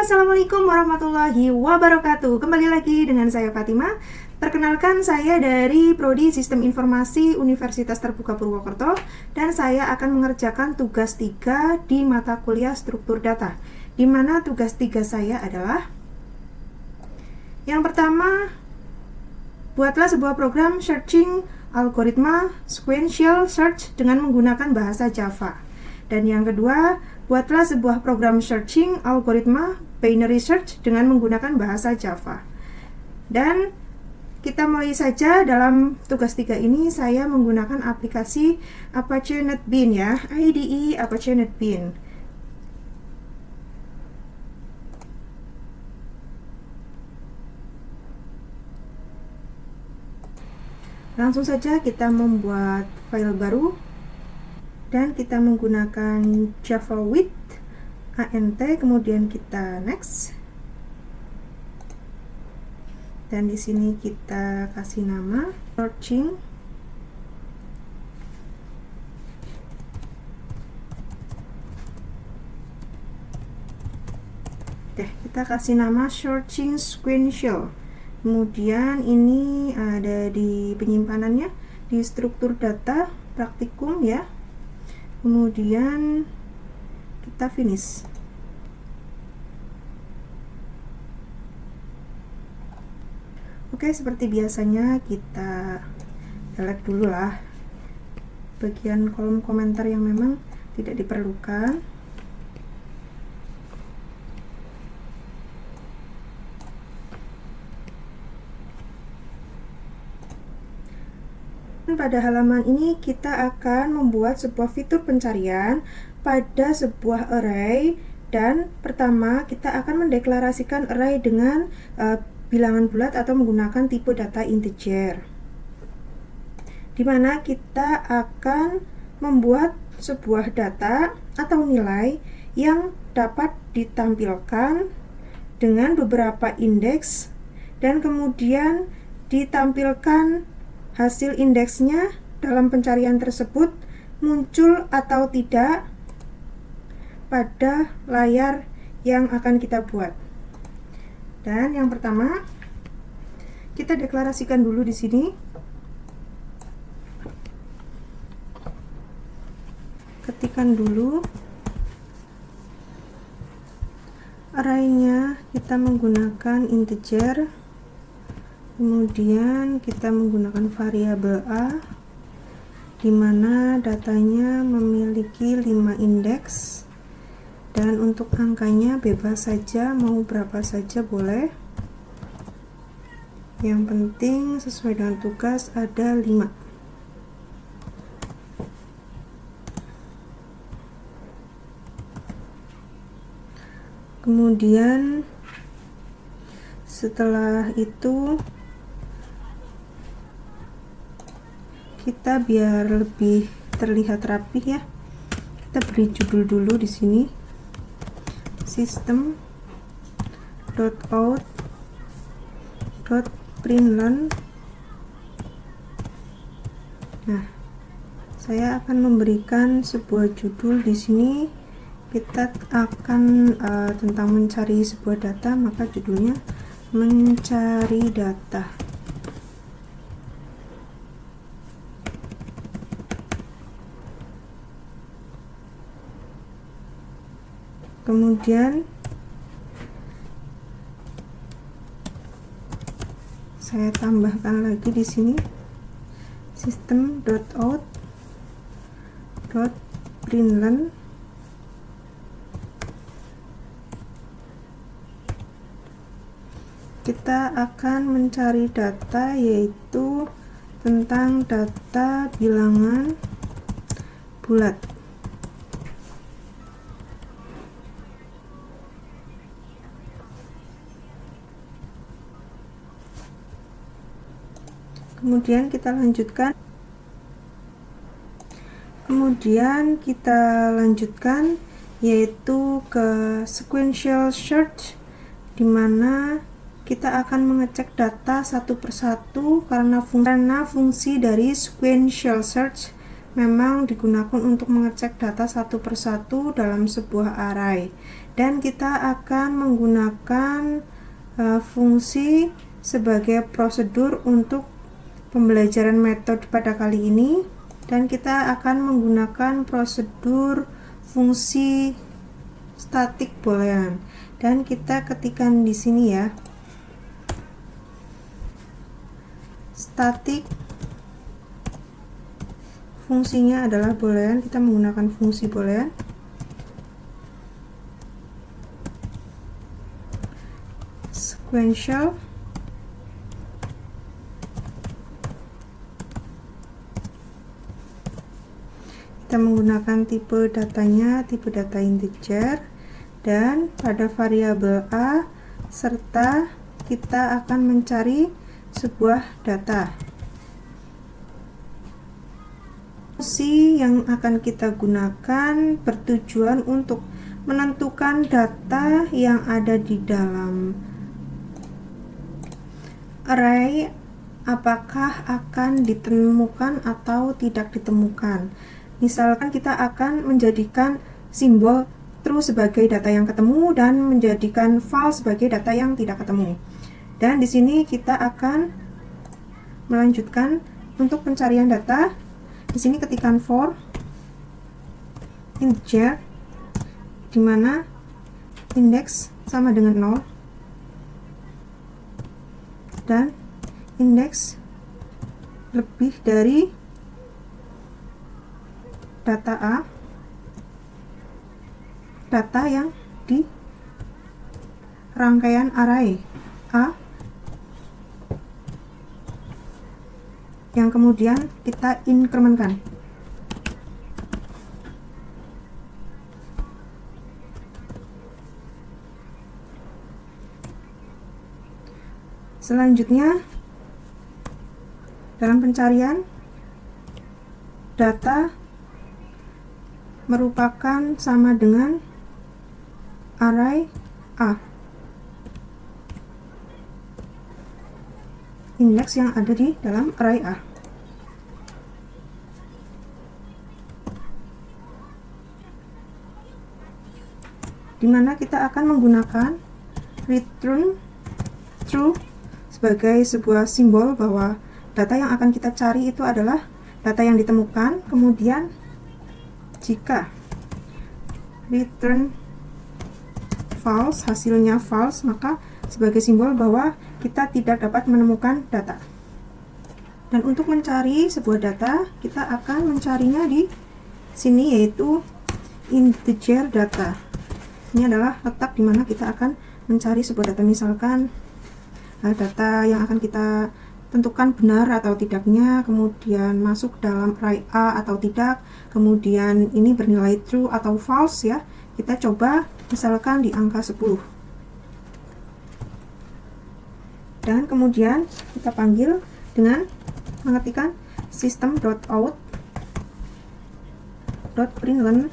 Assalamualaikum warahmatullahi wabarakatuh. Kembali lagi dengan saya Fatima. Perkenalkan, saya dari Prodi Sistem Informasi Universitas Terbuka Purwokerto, dan saya akan mengerjakan tugas 3 di mata kuliah Struktur Data, di mana tugas 3 saya adalah yang pertama, buatlah sebuah program searching algoritma sequential search dengan menggunakan bahasa Java. Dan yang kedua, buatlah sebuah program searching algoritma binary search dengan menggunakan bahasa Java. Dan kita mulai saja. Dalam tugas 3 ini saya menggunakan aplikasi Apache NetBeans ya, IDE Apache NetBeans. Langsung saja kita membuat file baru, dan kita menggunakan Java with ant, kemudian kita next, dan di sini kita kasih nama searching. Oke, kita kasih nama searching sequential. Kemudian ini ada di penyimpanannya di struktur data praktikum ya. Kemudian kita finish. Oke, seperti biasanya kita delete dulu lah bagian kolom komentar yang memang tidak diperlukan. Pada halaman ini kita akan membuat sebuah fitur pencarian pada sebuah array, dan pertama kita akan mendeklarasikan array dengan bilangan bulat atau menggunakan tipe data integer, di mana kita akan membuat sebuah data atau nilai yang dapat ditampilkan dengan beberapa indeks, dan kemudian ditampilkan hasil indeksnya dalam pencarian tersebut muncul atau tidak pada layar yang akan kita buat. Dan yang pertama, kita deklarasikan dulu di sini. Ketikkan dulu array-nya, kita menggunakan integer. Kemudian kita menggunakan variabel A, di mana datanya memiliki 5 indeks, dan untuk angkanya bebas saja, mau berapa saja boleh. Yang penting sesuai dengan tugas ada 5. Kemudian setelah itu kita biar lebih terlihat rapih ya, kita beri judul dulu di sini, system.out.println. Nah, saya akan memberikan sebuah judul di sini. Kita akan tentang mencari sebuah data, maka judulnya mencari data. Kemudian saya tambahkan lagi di sini system.out.println. Kita akan mencari data, yaitu tentang data bilangan bulat. Kemudian kita lanjutkan. Yaitu ke sequential search, di mana kita akan mengecek data satu persatu karena fungsi dari sequential search memang digunakan untuk mengecek data satu persatu dalam sebuah array, dan kita akan menggunakan fungsi sebagai prosedur untuk pembelajaran metode pada kali ini, dan kita akan menggunakan prosedur fungsi static boolean, dan kita ketikkan di sini ya, static fungsinya adalah boolean. Kita menggunakan fungsi boolean. Sequential kita menggunakan tipe datanya tipe data integer, dan pada variabel A, serta kita akan mencari sebuah data. Fungsi yang akan kita gunakan bertujuan untuk menentukan data yang ada di dalam array apakah akan ditemukan atau tidak ditemukan. Misalkan kita akan menjadikan simbol true sebagai data yang ketemu dan menjadikan false sebagai data yang tidak ketemu. Dan di sini kita akan melanjutkan untuk pencarian data. Di sini ketikkan for integer, di mana indeks sama dengan 0 dan indeks lebih dari data A, data yang di rangkaian array A yang kemudian kita inkrementkan. Selanjutnya, dalam pencarian data merupakan sama dengan array A, indeks yang ada di dalam array A. Dimana kita akan menggunakan return true sebagai sebuah simbol bahwa data yang akan kita cari itu adalah data yang ditemukan. Kemudian jika return false, hasilnya false, maka sebagai simbol bahwa kita tidak dapat menemukan data. Dan untuk mencari sebuah data, kita akan mencarinya di sini, yaitu integer data. Ini adalah letak di mana kita akan mencari sebuah data. Misalkan data yang akan kita tentukan benar atau tidaknya, kemudian masuk dalam array A atau tidak, kemudian ini bernilai true atau false ya. Kita coba misalkan di angka 10. Dan kemudian kita panggil dengan mengetikkan system.out.println.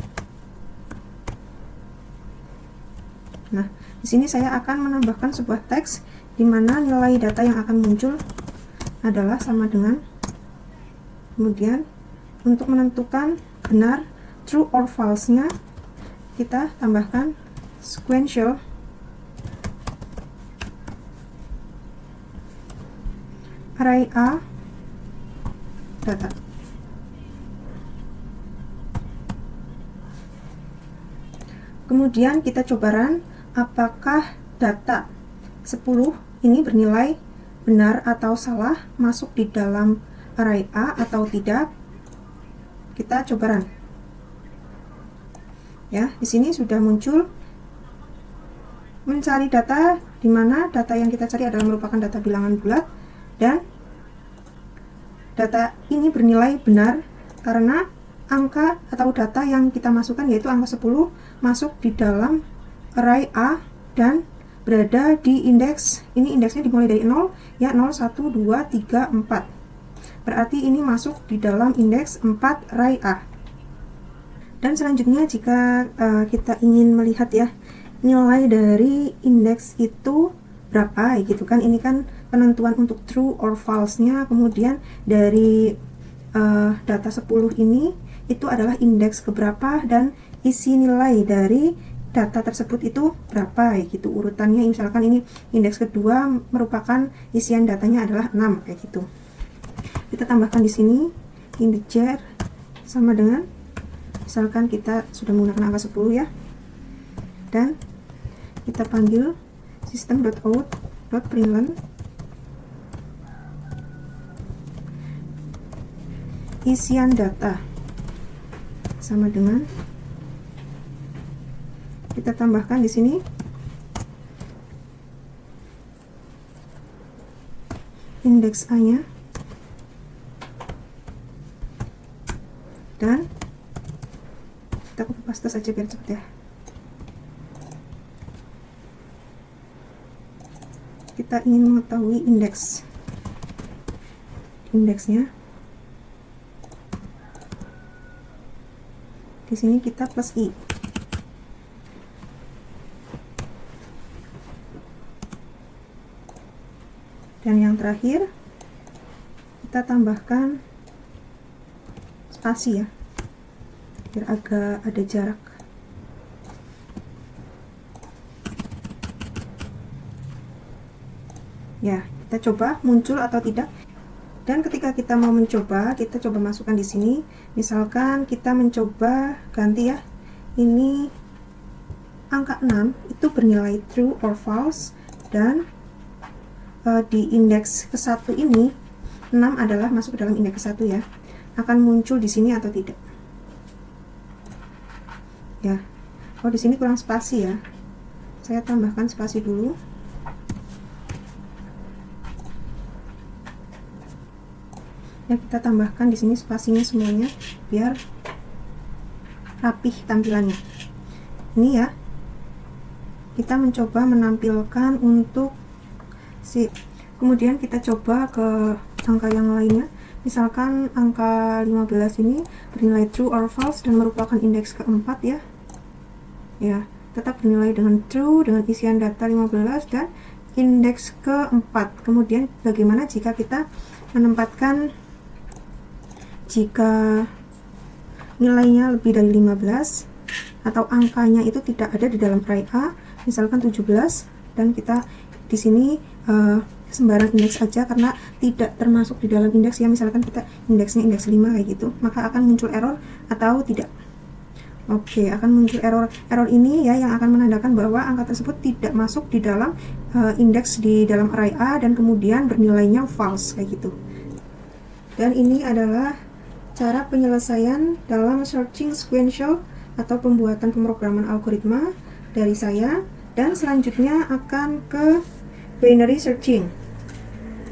Nah, di sini saya akan menambahkan sebuah teks di mana nilai data yang akan muncul adalah sama dengan, kemudian untuk menentukan benar true or false-nya kita tambahkan sequential array A data. Kemudian kita coba run apakah data 10 ini bernilai benar atau salah, masuk di dalam array A atau tidak. Kita coba run. Ya, di sini sudah muncul mencari data, di mana data yang kita cari adalah merupakan data bilangan bulat, dan data ini bernilai benar karena angka atau data yang kita masukkan, yaitu angka 10, masuk di dalam array A dan berada di indeks, ini indeksnya dimulai dari 0 ya, 0, 1, 2, 3, 4. Berarti ini masuk di dalam indeks 4 array A. Dan selanjutnya jika kita ingin melihat ya nilai dari indeks itu berapa gitu kan, ini kan penentuan untuk true or false-nya. Kemudian dari data 10 ini itu adalah indeks keberapa dan isi nilai dari data tersebut itu berapa gitu urutannya. Misalkan ini indeks kedua merupakan isian datanya adalah 6 kayak gitu. Kita tambahkan di sini integer sama dengan, misalkan kita sudah menggunakan angka 10 ya, dan kita panggil system.out.println isian data sama dengan, kita tambahkan di sini indeks A-nya dan kita copy paste saja biar cepat ya. Kita ingin mengetahui indeksnya. Di sini kita plus i. Dan yang terakhir kita tambahkan spasi ya, biar agak ada jarak. Ya, kita coba muncul atau tidak. Dan ketika kita mau mencoba, kita coba masukkan di sini. Misalkan kita mencoba ganti ya. Ini angka 6 itu bernilai true or false, dan di indeks ke-1 ini 6 adalah masuk ke dalam indeks ke-1 ya. Akan muncul di sini atau tidak. Ya. Oh, di sini kurang spasi ya. Saya tambahkan spasi dulu. Ya, kita tambahkan di sini spasinya semuanya biar rapih tampilannya. Ini ya, kita mencoba menampilkan untuk kemudian kita coba ke angka yang lainnya. Misalkan angka 15 ini bernilai true or false dan merupakan indeks keempat ya. Ya, tetap bernilai dengan true dengan isian data 15 dan indeks keempat. Kemudian bagaimana jika kita menempatkan, jika nilainya lebih dari 15 atau angkanya itu tidak ada di dalam array A, misalkan 17, dan kita di sini sembarang indeks aja karena tidak termasuk di dalam indeks ya, misalkan kita indeksnya indeks 5 kayak gitu, maka akan muncul error atau tidak. Oke, akan muncul error ini ya, yang akan menandakan bahwa angka tersebut tidak masuk di dalam indeks di dalam array A dan kemudian bernilainya false kayak gitu. Dan ini adalah cara penyelesaian dalam searching sequential atau pembuatan pemrograman algoritma dari saya, dan selanjutnya akan ke binary searching.